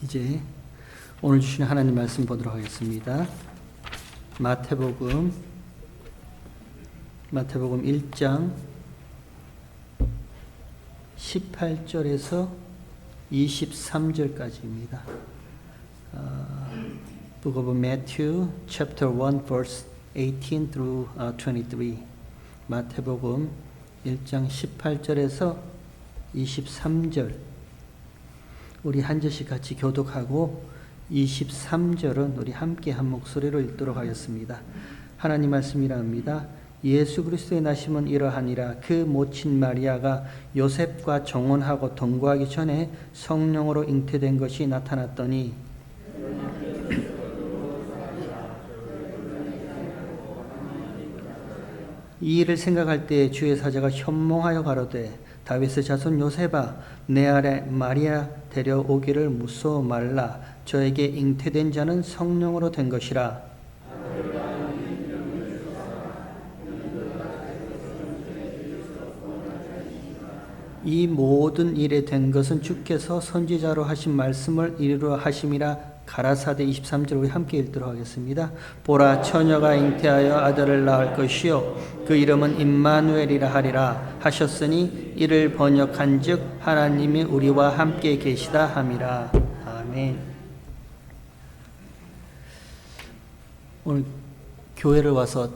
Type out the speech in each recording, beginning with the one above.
이제 오늘 주신 하나님 말씀 보도록 하겠습니다. 마태복음 1장 18절에서 23절까지입니다. Book of Matthew, chapter 1, verse 18 through 23. 마태복음 1장 18절에서 23절. 우리 한 절씩 같이 교독하고 23절은 우리 함께 한 목소리로 읽도록 하겠습니다. 하나님 말씀이라 합니다. 예수 그리스도의 나심은 이러하니라. 그 모친 마리아가 요셉과 정혼하고 동거하기 전에 성령으로 잉태된 것이 나타났더니 이 일을 생각할 때 주의 사자가 현몽하여 가로되 다윗의 자손 요셉아 내 아래 마리아 데려오기를 무서워 말라. 저에게 잉태된 자는 성령으로 된 것이라. 이 모든 일에 된 것은 주께서 선지자로 하신 말씀을 이루려 하심이라. 가라사대 23절 우리 함께 읽도록 하겠습니다. 보라 처녀가 잉태하여 아들을 낳을 것이요 그 이름은 임마누엘이라 하리라 하셨으니 이를 번역한즉 하나님이 우리와 함께 계시다 함이라. 아멘. 오늘 교회를 와서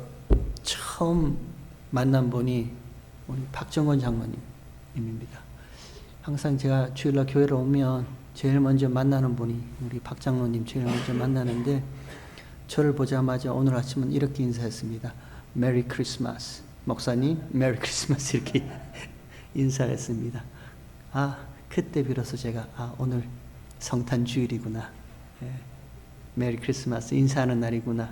처음 만난 분이 우리 박정원 장로님입니다. 항상 제가 주일날 교회를 오면 제일 먼저 만나는 분이 우리 박 장로님 제일 먼저 만나는데 저를 보자마자 오늘 아침은 이렇게 인사했습니다. 메리 크리스마스. 목사님 메리 크리스마스 이렇게 인사했습니다. 그때 비로소 제가 오늘 성탄 주일이구나. 메리 크리스마스 인사하는 날이구나.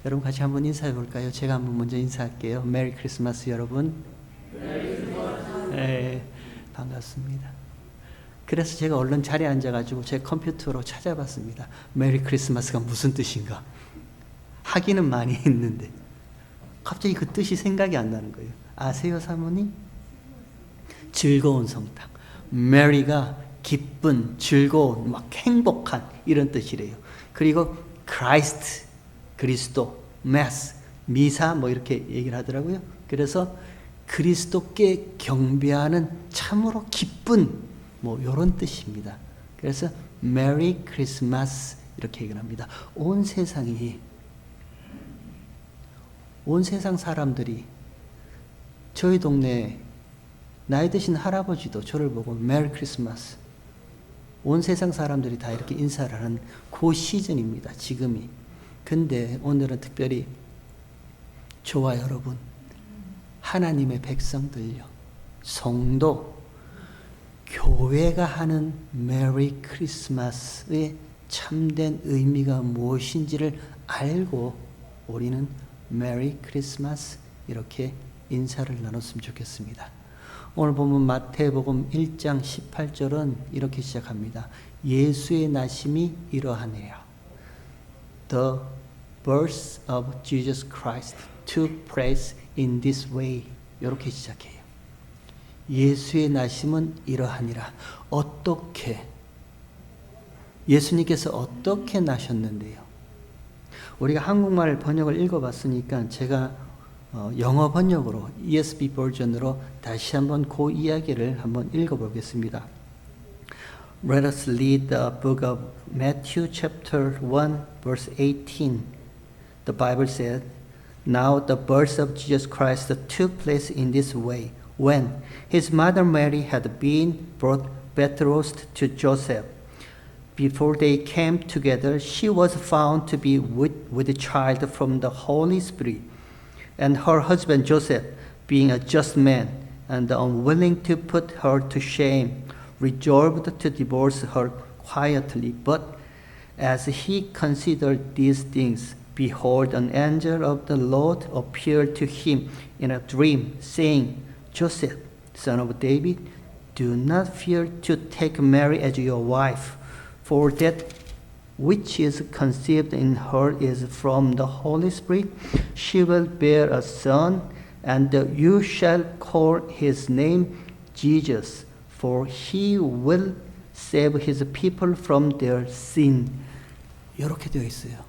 여러분 같이 한번 인사해 볼까요? 제가 한번 먼저 인사할게요. 메리 크리스마스 여러분. 메리 크리스마스. 반갑습니다. 그래서 제가 얼른 자리에 앉아가지고 제 컴퓨터로 찾아봤습니다. 메리 크리스마스가 무슨 뜻인가? 하기는 많이 했는데 갑자기 그 뜻이 생각이 안 나는 거예요. 아세요 사모님? 즐거운 성탄. 메리가 기쁜, 즐거운, 막 행복한 이런 뜻이래요. 그리고 크라이스트, 그리스도, 메스, 미사 뭐 이렇게 얘기를 하더라고요. 그래서 그리스도께 경배하는 참으로 기쁜 뭐 이런 뜻입니다. 그래서 메리 크리스마스 이렇게 얘기를 합니다. 온 세상 사람들이 저희 동네 나이 드신 할아버지도 저를 보고 메리 크리스마스 온 세상 사람들이 다 이렇게 인사를 하는 그 시즌입니다. 지금이. 근데 오늘은 특별히 저와 여러분 하나님의 백성들요 성도 교회가 하는 메리 크리스마스의 참된 의미가 무엇인지를 알고 우리는 메리 크리스마스 이렇게 인사를 나눴으면 좋겠습니다. 오늘 보면 마태복음 1장 18절은 이렇게 시작합니다. 예수의 나심이 이러하니라. The birth of Jesus Christ took place in this way. 이렇게 시작해요. 예수의 나심은 이러하니라. 어떻게? 예수님께서 어떻게 나셨는데요? 우리가 한국말 번역을 읽어봤으니까 제가 영어 번역으로 ESV 버전으로 다시 한번 그 이야기를 한번 읽어보겠습니다. Let us read the book of Matthew chapter 1 verse 18. The Bible said, Now the birth of Jesus Christ took place in this way. When his mother Mary had been brought betrothed to Joseph, before they came together, she was found to be with a child from the Holy Spirit. And her husband Joseph, being a just man and unwilling to put her to shame, resolved to divorce her quietly. But as he considered these things, behold, an angel of the Lord appeared to him in a dream, saying, Joseph, son of David, do not fear to take Mary as your wife, for that which is conceived in her is from the Holy Spirit. She will bear a son, and you shall call his name Jesus, for he will save his people from their sin. 이렇게 되어 있어요.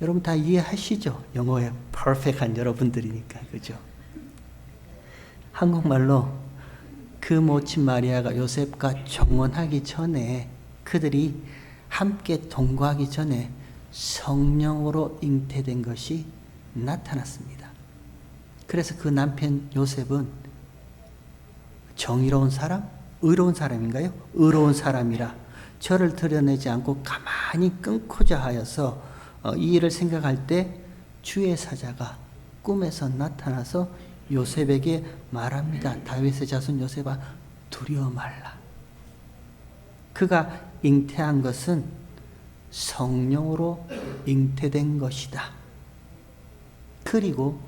여러분 다 이해하시죠? 영어에 퍼펙트한 여러분들이니까. 그죠? 한국말로 그 모친 마리아가 요셉과 정혼하기 전에 그들이 함께 동거하기 전에 성령으로 잉태된 것이 나타났습니다. 그래서 그 남편 요셉은 정의로운 사람? 의로운 사람인가요? 의로운 사람이라 저를 드러내지 않고 가만히 끊고자 하여서 이 일을 생각할 때 주의 사자가 꿈에서 나타나서 요셉에게 말합니다. 다윗의 자손 요셉아, 두려워 말라. 그가 잉태한 것은 성령으로 잉태된 것이다. 그리고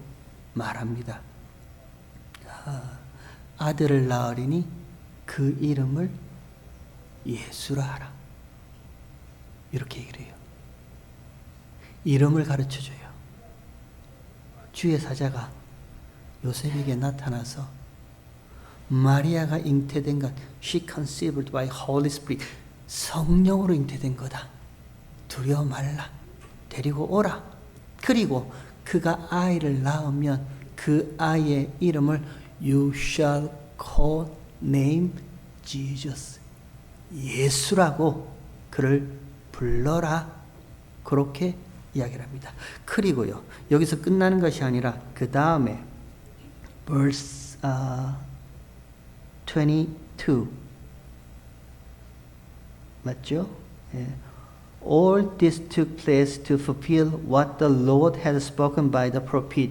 말합니다. 아들을 낳으리니 그 이름을 예수라 하라. 이렇게 얘기를 해요. 이름을 가르쳐줘요. 주의 사자가 요셉에게 나타나서 마리아가 잉태된 것, she conceived by Holy Spirit, 성령으로 잉태된 거다. 두려워 말라. 데리고 오라. 그리고 그가 아이를 낳으면 그 아이의 이름을 You shall call name Jesus. 예수라고 그를 불러라. 그렇게 이야기를 합니다. 그리고요, 여기서 끝나는 것이 아니라 그 다음에 verse 22 맞죠? 예. All this took place to fulfill what the Lord had spoken by the prophet.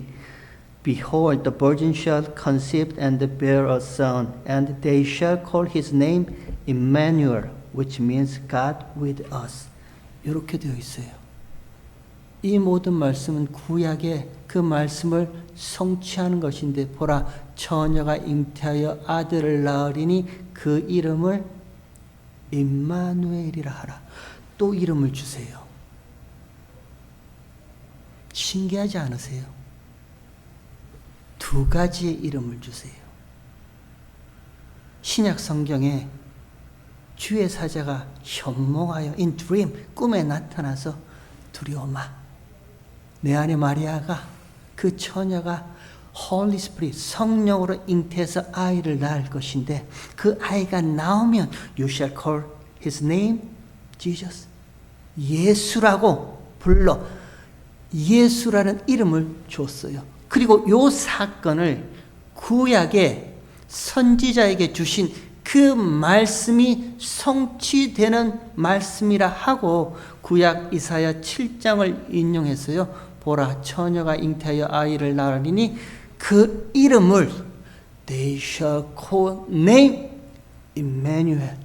Behold, the virgin shall conceive and bear a son, and they shall call his name Emmanuel, which means God with us. 이렇게 되어 있어요. 이 모든 말씀은 구약의 그 말씀을 성취하는 것인데, 보라, 처녀가 잉태하여 아들을 낳으리니 그 이름을 임마누엘이라 하라. 또 이름을 주세요. 신기하지 않으세요? 두 가지의 이름을 주세요. 신약 성경에 주의 사자가 현몽하여 in dream, 꿈에 나타나서 두려워 마. 내 안에 마리아가, 그 처녀가 Holy Spirit, 성령으로 잉태해서 아이를 낳을 것인데, 그 아이가 나오면 You shall call his name Jesus. 예수라고 불러. 예수라는 이름을 줬어요. 그리고 이 사건을 구약의 선지자에게 주신 그 말씀이 성취되는 말씀이라 하고, 구약 이사야 7장을 인용했어요. 보라, 처녀가 잉태하여 아이를 낳으리니 그 이름을 They shall call name Emmanuel,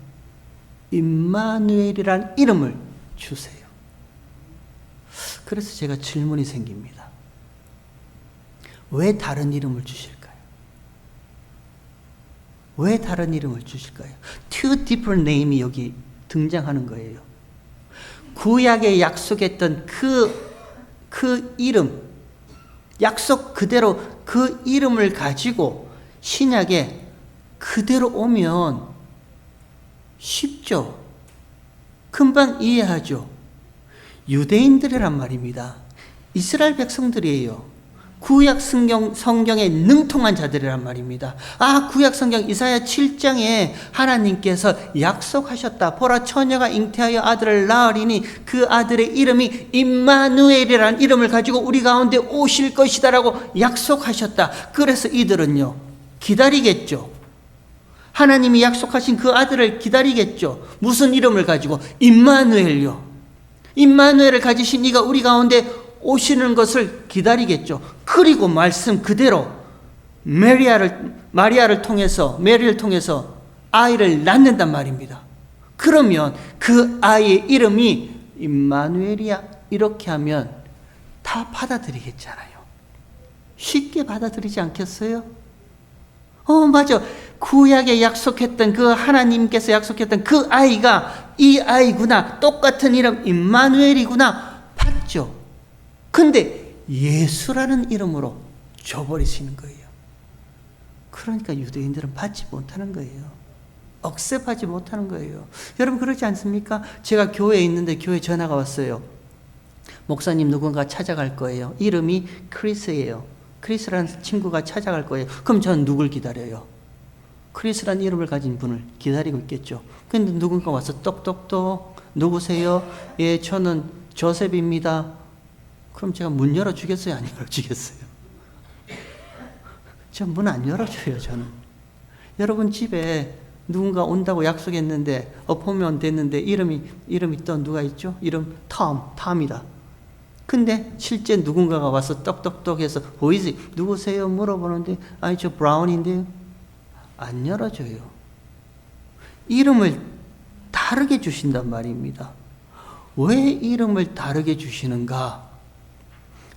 임마누엘이라는 이름을 주세요. 그래서 제가 질문이 생깁니다. 왜 다른 이름을 주실까요? 왜 다른 이름을 주실까요? Two different name이 여기 등장하는 거예요. 구약에 약속했던 그 이름, 약속 그대로 그 이름을 가지고 신약에 그대로 오면 쉽죠. 금방 이해하죠. 유대인들이란 말입니다. 이스라엘 백성들이에요. 구약 성경에 능통한 자들이란 말입니다. 구약 성경 이사야 7장에 하나님께서 약속하셨다. 보라, 처녀가 잉태하여 아들을 낳으리니 그 아들의 이름이 임마누엘이라는 이름을 가지고 우리 가운데 오실 것이다라고 약속하셨다. 그래서 이들은요, 기다리겠죠. 하나님이 약속하신 그 아들을 기다리겠죠. 무슨 이름을 가지고? 임마누엘요. 임마누엘을 가지신 이가 우리 가운데 오시는 것을 기다리겠죠. 그리고 말씀 그대로 마리아를 통해서, 메리를 통해서 아이를 낳는단 말입니다. 그러면 그 아이의 이름이 임마누엘이야. 이렇게 하면 다 받아들이겠잖아요. 쉽게 받아들이지 않겠어요? 맞아. 구약에 약속했던 그 하나님께서 약속했던 그 아이가 이 아이구나. 똑같은 이름 임마누엘이구나. 봤죠. 근데 예수라는 이름으로 줘버리시는 거예요. 그러니까 유대인들은 받지 못하는 거예요. 억셉하지 못하는 거예요. 여러분 그렇지 않습니까? 제가 교회에 있는데 교회 전화가 왔어요. 목사님 누군가 찾아갈 거예요. 이름이 크리스예요. 크리스라는 친구가 찾아갈 거예요. 그럼 저는 누굴 기다려요? 크리스라는 이름을 가진 분을 기다리고 있겠죠. 근데 누군가 와서 똑똑똑 누구세요? 예, 저는 조셉입니다. 그럼 제가 문 열어주겠어요? 안 열어주겠어요? 저 문 안 열어줘요, 저는. 여러분 집에 누군가 온다고 약속했는데 어포면 됐는데 이름이 또 누가 있죠? 이름 톰이다. 근데 실제 누군가가 와서 떡떡떡 해서 보이지? 누구세요? 물어보는데 아니 저 브라운인데요. 안 열어줘요. 이름을 다르게 주신단 말입니다. 왜 이름을 다르게 주시는가?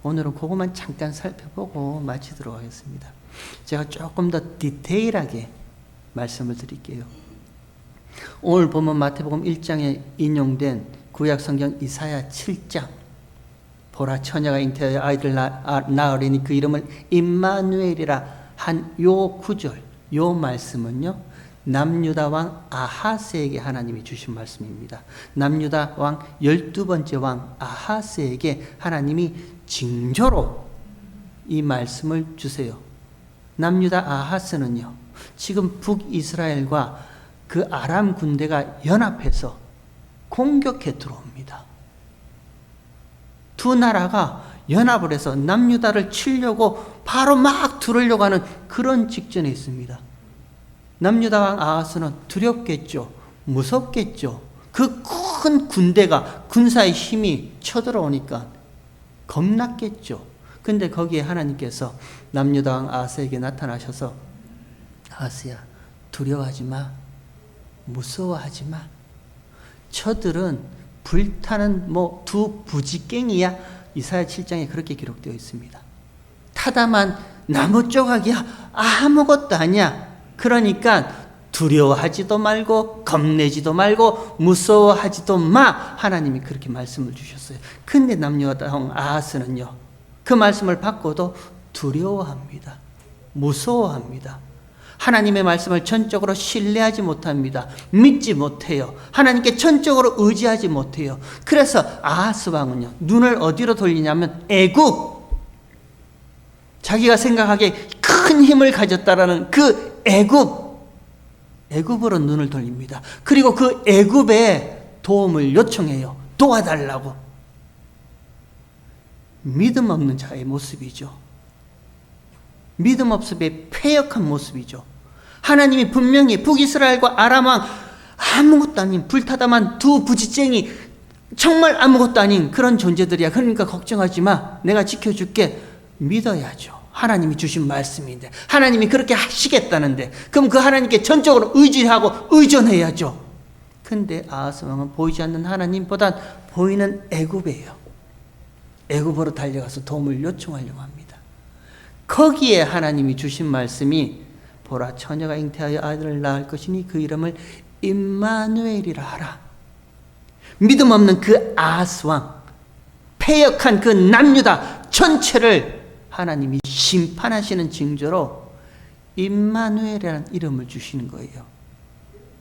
오늘은 그것만 잠깐 살펴보고 마치도록 하겠습니다. 제가 조금 더 디테일하게 말씀을 드릴게요. 오늘 보면 마태복음 1장에 인용된 구약 성경 이사야 7장 보라 처녀가 잉태하여 아이를 낳으리니 그 이름을 임마누엘이라 한 요 구절, 요 말씀은요 남유다 왕 아하스에게 하나님이 주신 말씀입니다. 남유다 왕 12번째 왕 아하스에게 하나님이 징조로 이 말씀을 주세요. 남유다 아하스는요 지금 북이스라엘과 그 아람 군대가 연합해서 공격해 들어옵니다. 두 나라가 연합을 해서 남유다를 치려고 바로 막 들으려고 하는 그런 직전에 있습니다. 남유다 왕 아하스는 두렵겠죠. 무섭겠죠. 그 큰 군대가 군사의 힘이 쳐들어오니까 겁났겠죠. 근데 거기에 하나님께서 남유다 왕 아하스에게 나타나셔서 아하스야 두려워하지 마. 무서워하지 마. 저들은 불타는 두 부지깽이야. 이사야 7장에 그렇게 기록되어 있습니다. 타다만 나무 조각이야. 아무것도 아니야. 그러니까 두려워하지도 말고 겁내지도 말고 무서워하지도 마. 하나님이 그렇게 말씀을 주셨어요. 근데 남유다 왕 아하스는요 그 말씀을 받고도 두려워합니다. 무서워합니다. 하나님의 말씀을 전적으로 신뢰하지 못합니다. 믿지 못해요. 하나님께 전적으로 의지하지 못해요. 그래서 아하스 왕은요 눈을 어디로 돌리냐면 애굽, 자기가 생각하기에 큰 힘을 가졌다라는 그 애굽으로 눈을 돌립니다. 그리고 그 애굽에 도움을 요청해요. 도와달라고. 믿음 없는 자의 모습이죠. 믿음 없음의 패역한 모습이죠. 하나님이 분명히 북이스라엘과 아람왕 아무것도 아닌 불타다만 두 부지쟁이 정말 아무것도 아닌 그런 존재들이야. 그러니까 걱정하지 마. 내가 지켜줄게. 믿어야죠. 하나님이 주신 말씀인데 하나님이 그렇게 하시겠다는데 그럼 그 하나님께 전적으로 의지하고 의존해야죠. 근데 아하스 왕은 보이지 않는 하나님보단 보이는 애굽이에요. 애굽으로 달려가서 도움을 요청하려고 합니다. 거기에 하나님이 주신 말씀이 보라 처녀가 잉태하여 아들을 낳을 것이니 그 이름을 임마누엘이라 하라. 믿음 없는 그 아하스 왕, 패역한 그 남유다 전체를 하나님이 심판하시는 징조로 임마누엘이라는 이름을 주시는 거예요.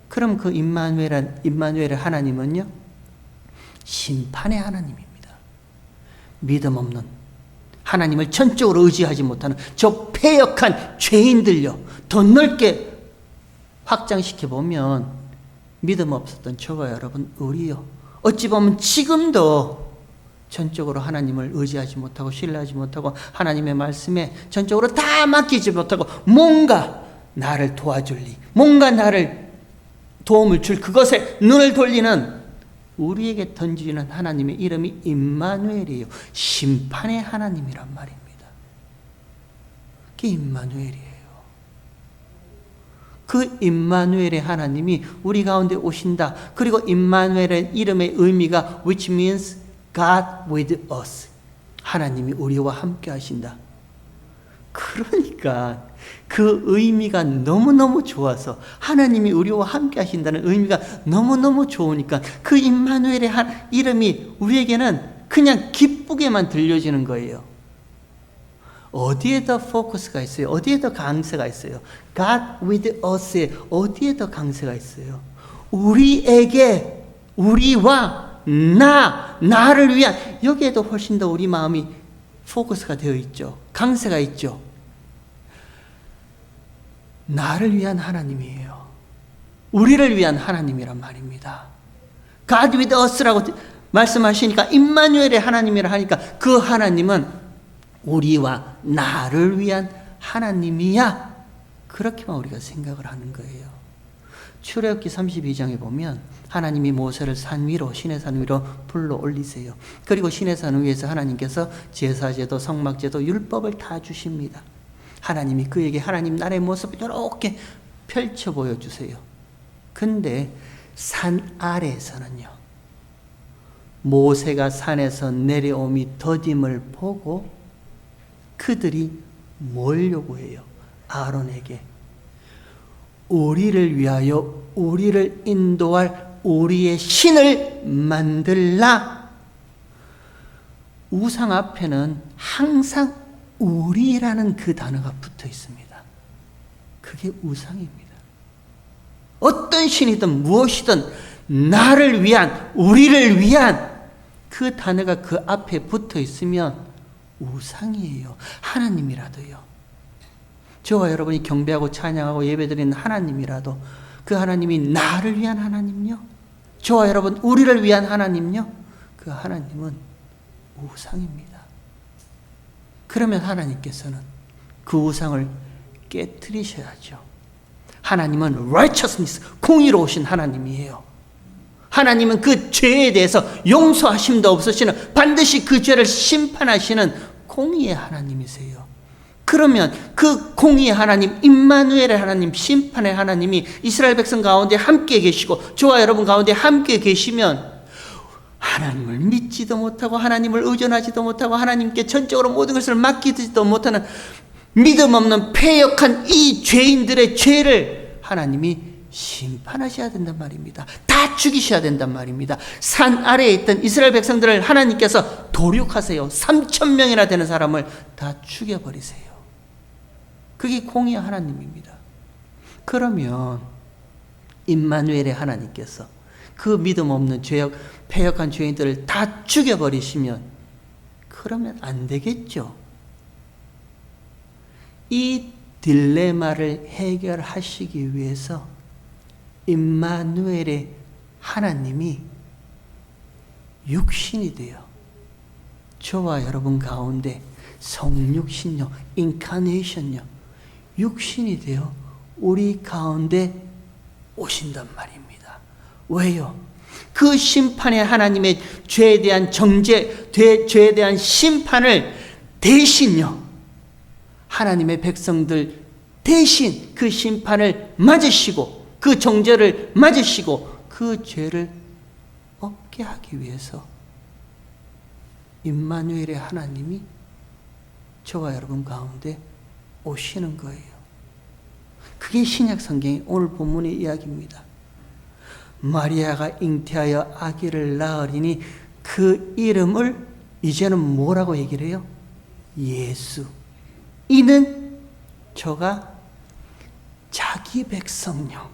그럼 그 임마누엘의 하나님은요 심판의 하나님입니다. 믿음 없는 하나님을 전적으로 의지하지 못하는 저 패역한 죄인들요 더 넓게 확장시켜 보면 믿음 없었던 저와 여러분 우리요 어찌 보면 지금도 전적으로 하나님을 의지하지 못하고 신뢰하지 못하고 하나님의 말씀에 전적으로 다 맡기지 못하고 뭔가 나를 도와줄 리, 뭔가 나를 도움을 줄 그것에 눈을 돌리는 우리에게 던지는 하나님의 이름이 임마누엘이에요. 심판의 하나님이란 말입니다. 그게 임마누엘이에요. 그 임마누엘의 하나님이 우리 가운데 오신다. 그리고 임마누엘의 이름의 의미가 which means God with us. 하나님이 우리와 함께 하신다. 그러니까 그 의미가 너무너무 좋아서 하나님이 우리와 함께 하신다는 의미가 너무너무 좋으니까 그 임마누엘의 이름이 우리에게는 그냥 기쁘게만 들려지는 거예요. 어디에 더 포커스가 있어요? 어디에 더 강세가 있어요? God with us에 어디에 더 강세가 있어요? 우리에게, 우리와 나를 위한, 여기에도 훨씬 더 우리 마음이 포커스가 되어 있죠. 강세가 있죠. 나를 위한 하나님이에요. 우리를 위한 하나님이란 말입니다. God with us라고 말씀하시니까 임마누엘의 하나님이라 하니까 그 하나님은 우리와 나를 위한 하나님이야. 그렇게만 우리가 생각을 하는 거예요. 출애굽기 32장에 보면 하나님이 모세를 산 위로, 시내 산 위로 불러 올리세요. 그리고 시내 산 위에서 하나님께서 제사제도, 성막제도, 율법을 다 주십니다. 하나님이 그에게 하나님 나라의 모습을 이렇게 펼쳐 보여주세요. 근데 산 아래에서는요, 모세가 산에서 내려옴이 더딤을 보고 그들이 뭘 요구해요? 아론에게 우리를 위하여 우리를 인도할 우리의 신을 만들라. 우상 앞에는 항상 우리라는 그 단어가 붙어 있습니다. 그게 우상입니다. 어떤 신이든 무엇이든 나를 위한, 우리를 위한 그 단어가 그 앞에 붙어 있으면 우상이에요. 하나님이라도요. 저와 여러분이 경배하고 찬양하고 예배드리는 하나님이라도 그 하나님이 나를 위한 하나님요, 저와 여러분 우리를 위한 하나님요, 그 하나님은 우상입니다. 그러면 하나님께서는 그 우상을 깨트리셔야죠. 하나님은 righteousness, 공의로우신 하나님이에요. 하나님은 그 죄에 대해서 용서하심도 없으시는, 반드시 그 죄를 심판하시는 공의의 하나님이세요. 그러면 그 공의의 하나님, 임마누엘의 하나님, 심판의 하나님이 이스라엘 백성 가운데 함께 계시고 저와 여러분 가운데 함께 계시면 하나님을 믿지도 못하고 하나님을 의존하지도 못하고 하나님께 전적으로 모든 것을 맡기지도 못하는 믿음 없는 패역한 이 죄인들의 죄를 하나님이 심판하셔야 된단 말입니다. 다 죽이셔야 된단 말입니다. 산 아래에 있던 이스라엘 백성들을 하나님께서 도륙하세요. 3,000명이나 되는 사람을 다 죽여버리세요. 그게 공의의 하나님입니다. 그러면 임마누엘의 하나님께서 그 믿음 없는 패역한 죄인들을 다 죽여버리시면 그러면 안 되겠죠. 이 딜레마를 해결하시기 위해서 임마누엘의 하나님이 육신이 되어 저와 여러분 가운데 성육신요, 인카네이션요, 육신이 되어 우리 가운데 오신단 말입니다. 왜요? 그 심판의 하나님의 죄에 대한 정죄, 죄에 대한 심판을 대신요, 하나님의 백성들 대신 그 심판을 맞으시고 그 정죄를 맞으시고 그 죄를 없게 하기 위해서 임마누엘의 하나님이 저와 여러분 가운데 오시는 거예요. 그게 신약 성경의 오늘 본문의 이야기입니다. 마리아가 잉태하여 아기를 낳으리니 그 이름을 이제는 뭐라고 얘기를 해요? 예수. 이는 저가 자기 백성요,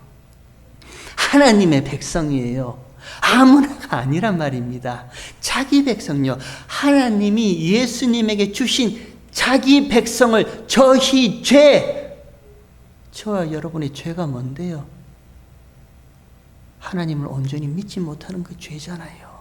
하나님의 백성이에요. 아무나가 아니란 말입니다. 자기 백성요, 하나님이 예수님에게 주신 자기 백성을, 저희 죄, 저와 여러분의 죄가 뭔데요? 하나님을 온전히 믿지 못하는 그 죄잖아요.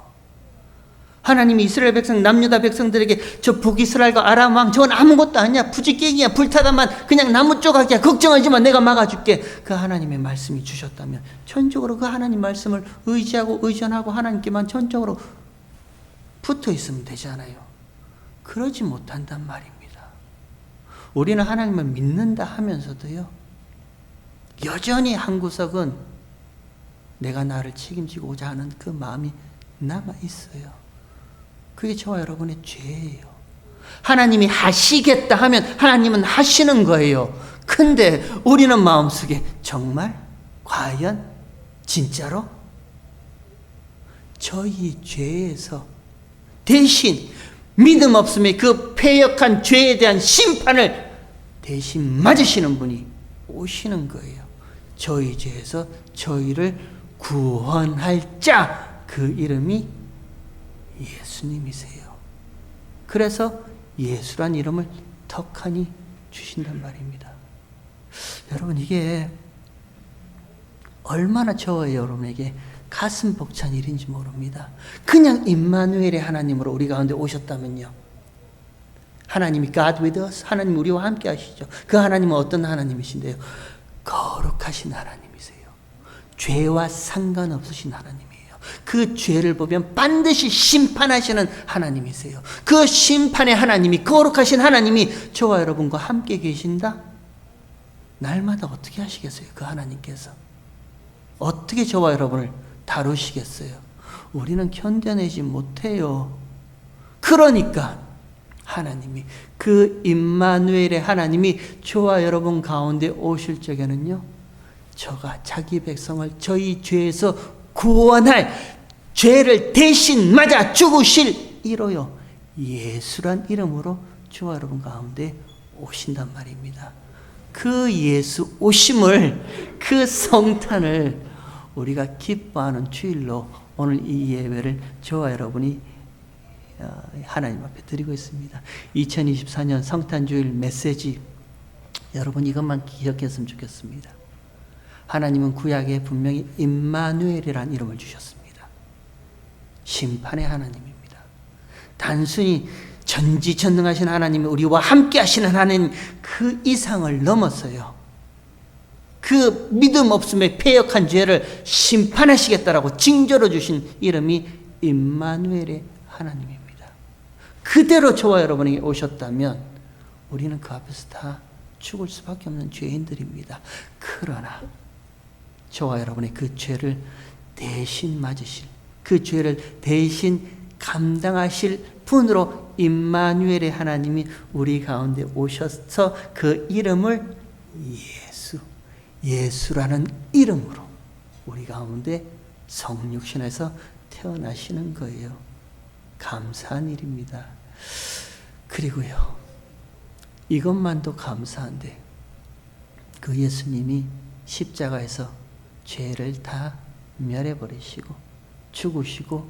하나님이 이스라엘 백성, 남유다 백성들에게 저 북이스라엘과 아람 왕 저건 아무것도 아니야, 부지깽이야, 불타다만 그냥 나무 조각이야, 걱정하지 마, 내가 막아줄게. 그 하나님의 말씀이 주셨다면 전적으로 그 하나님 말씀을 의지하고 의존하고 하나님께만 전적으로 붙어 있으면 되잖아요. 그러지 못한단 말입니다. 우리는 하나님을 믿는다 하면서도요, 여전히 한 구석은 내가 나를 책임지고자 하는 그 마음이 남아 있어요. 그게 저와 여러분의 죄예요. 하나님이 하시겠다 하면 하나님은 하시는 거예요. 근데 우리는 마음속에 정말? 과연? 진짜로? 저희 죄에서 대신 믿음 없음의 그 패역한 죄에 대한 심판을 대신 맞으시는 분이 오시는 거예요. 저희 죄에서 저희를 구원할 자, 그 이름이 예수님이세요. 그래서 예수란 이름을 턱하니 주신단 말입니다. 여러분, 이게 얼마나 저와 여러분에게 가슴 벅찬 일인지 모릅니다. 그냥 임마누엘의 하나님으로 우리 가운데 오셨다면요, 하나님이 God with us, 하나님 우리와 함께 하시죠. 그 하나님은 어떤 하나님이신데요? 거룩하신 하나님이세요. 죄와 상관없으신 하나님이에요. 그 죄를 보면 반드시 심판하시는 하나님이세요. 그 심판의 하나님이, 거룩하신 하나님이 저와 여러분과 함께 계신다? 날마다 어떻게 하시겠어요? 그 하나님께서 어떻게 저와 여러분을 다루시겠어요? 우리는 견뎌내지 못해요. 그러니까 하나님이, 그 임마누엘의 하나님이 저와 여러분 가운데 오실 적에는요, 저가 자기 백성을 저희 죄에서 구원할, 죄를 대신 맞아 죽으실 이로요, 예수란 이름으로 저와 여러분 가운데 오신단 말입니다. 그 예수 오심을, 그 성탄을 우리가 기뻐하는 주일로 오늘 이 예배를 저와 여러분이 하나님 앞에 드리고 있습니다. 2024년 성탄주일 메시지, 여러분 이것만 기억했으면 좋겠습니다. 하나님은 구약에 분명히 임마누엘이라는 이름을 주셨습니다. 심판의 하나님입니다. 단순히 전지전능하신 하나님이 우리와 함께 하시는 하나님, 그 이상을 넘어서요, 그 믿음 없음의 패역한 죄를 심판하시겠다라고 징조로 주신 이름이 임마누엘의 하나님입니다. 그대로 저와 여러분에게 오셨다면 우리는 그 앞에서 다 죽을 수밖에 없는 죄인들입니다. 그러나 저와 여러분의 그 죄를 대신 맞으실, 그 죄를 대신 감당하실 분으로 임마누엘의 하나님이 우리 가운데 오셔서 그 이름을 예수라는 이름으로 우리 가운데 성육신에서 태어나시는 거예요. 감사한 일입니다. 그리고요, 이것만도 감사한데 그 예수님이 십자가에서 죄를 다 멸해버리시고 죽으시고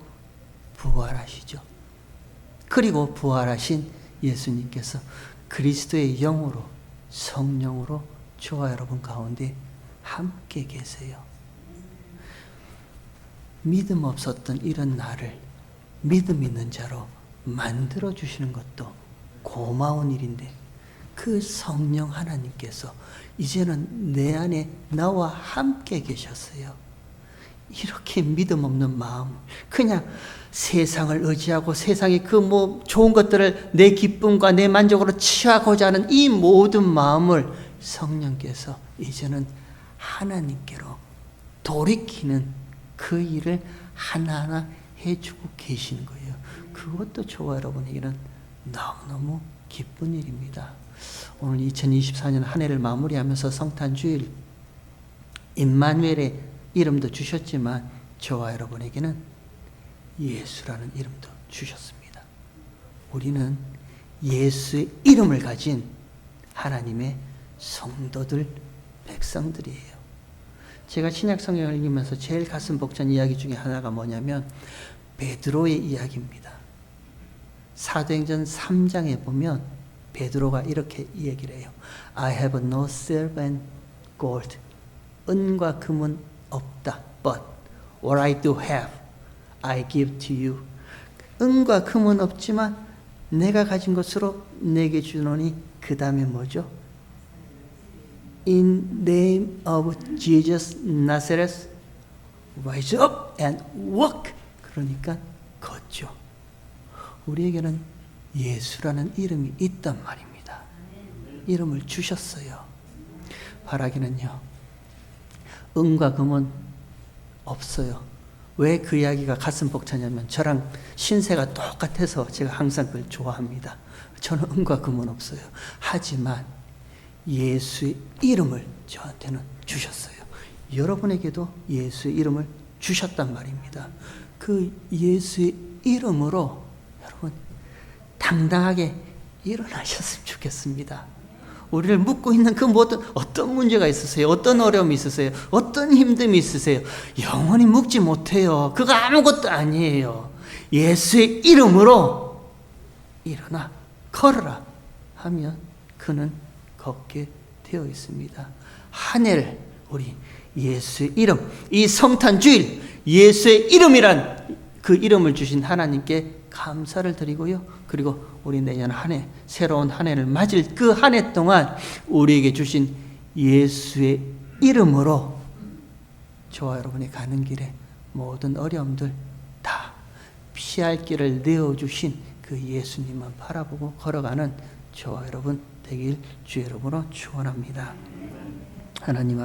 부활하시죠. 그리고 부활하신 예수님께서 그리스도의 영으로, 성령으로 저와 여러분 가운데 함께 계세요. 믿음 없었던 이런 나를 믿음 있는 자로 만들어 주시는 것도 고마운 일인데, 그 성령 하나님께서 이제는 내 안에 나와 함께 계셨어요. 이렇게 믿음 없는 마음, 그냥 세상을 의지하고 세상의 그 좋은 것들을 내 기쁨과 내 만족으로 취하고자 하는 이 모든 마음을 성령께서 이제는 하나님께로 돌이키는 그 일을 하나하나 해주고 계시는 거예요. 그것도 저와 여러분에게는 너무너무 기쁜 일입니다. 오늘 2024년 한 해를 마무리하면서 성탄주일, 임마누엘의 이름도 주셨지만 저와 여러분에게는 예수라는 이름도 주셨습니다. 우리는 예수의 이름을 가진 하나님의 성도들, 백성들이에요. 제가 신약 성경을 읽으면서 제일 가슴 벅찬 이야기 중에 하나가 뭐냐면 베드로의 이야기입니다. 사도행전 3장에 보면 베드로가 이렇게 얘기를 해요. I have no silver and gold. 은과 금은 없다. But what I do have, I give to you. 은과 금은 없지만 내가 가진 것으로 내게 주노니, 그 다음에 뭐죠? In name of Jesus Nazareth, rise up and walk. 그러니까 걷죠. 우리에게는 예수라는 이름이 있단 말입니다. 이름을 주셨어요. 바라기는요, 은과 금은 없어요. 왜 그 이야기가 가슴 벅차냐면 저랑 신세가 똑같아서 제가 항상 그걸 좋아합니다. 저는 은과 금은 없어요. 하지만 예수의 이름을 저한테는 주셨어요. 여러분에게도 예수의 이름을 주셨단 말입니다. 그 예수의 이름으로 여러분 당당하게 일어나셨으면 좋겠습니다. 우리를 묶고 있는 그 모든 어떤 문제가 있으세요? 어떤 어려움이 있으세요? 어떤 힘듦이 있으세요? 영원히 묶지 못해요. 그거 아무것도 아니에요. 예수의 이름으로 일어나 걸어라 하면 그는 걷게 되어 있습니다. 한 해를 우리 예수의 이름, 이 성탄 주일 예수의 이름이란 그 이름을 주신 하나님께 감사를 드리고요. 그리고 우리 내년 한 해, 새로운 한 해를 맞을 그 한 해 동안 우리에게 주신 예수의 이름으로 저와 여러분이 가는 길에 모든 어려움들 다 피할 길을 내어주신 그 예수님만 바라보고 걸어가는 저와 여러분 되길 주 여러분으로 축원합니다. 하나님